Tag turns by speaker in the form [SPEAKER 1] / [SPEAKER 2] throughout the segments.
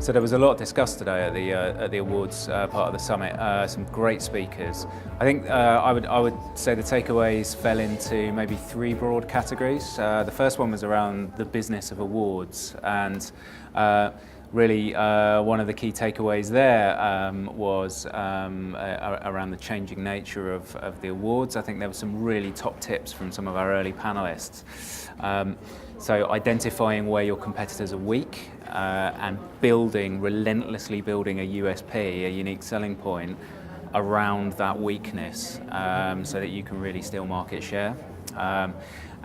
[SPEAKER 1] So there was a lot discussed today at the awards part of the summit. Some great speakers. I think I would say the takeaways fell into maybe three broad categories. The first one was around the business of awards, and really one of the key takeaways there was around the changing nature of the awards. I think there were some really top tips from some of our early panelists. So identifying where your competitors are weak and relentlessly building a USP, a unique selling point around that weakness, so that you can really steal market share.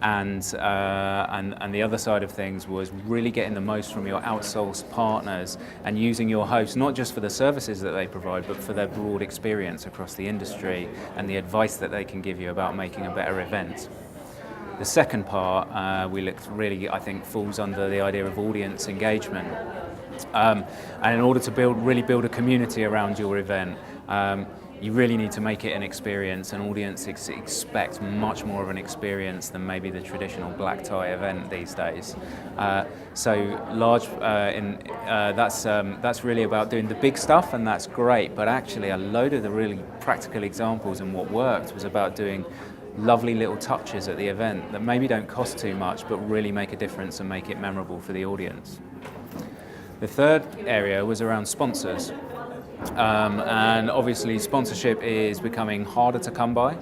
[SPEAKER 1] And the other side of things was really getting the most from your outsourced partners and using your hosts not just for the services that they provide, but for their broad experience across the industry and the advice that they can give you about making a better event. The second part we looked really, I think, falls under the idea of audience engagement. And in order to really build a community around your event, you really need to make it an experience. An audience expects much more of an experience than maybe the traditional black tie event these days. That's really about doing the big stuff, and that's great. But actually, a load of the really practical examples and what worked was about doing lovely little touches at the event that maybe don't cost too much, but really make a difference and make it memorable for the audience. The third area was around sponsors. And obviously sponsorship is becoming harder to come by,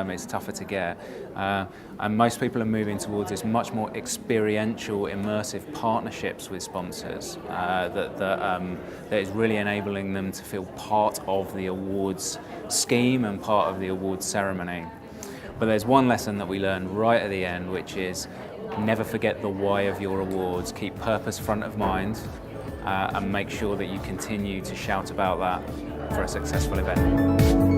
[SPEAKER 1] it's tougher to get, and most people are moving towards this much more experiential, immersive partnerships with sponsors that is really enabling them to feel part of the awards scheme and part of the awards ceremony. But there's one lesson that we learned right at the end, which is never forget the why of your awards. Keep purpose front of mind, and make sure that you continue to shout about that for a successful event.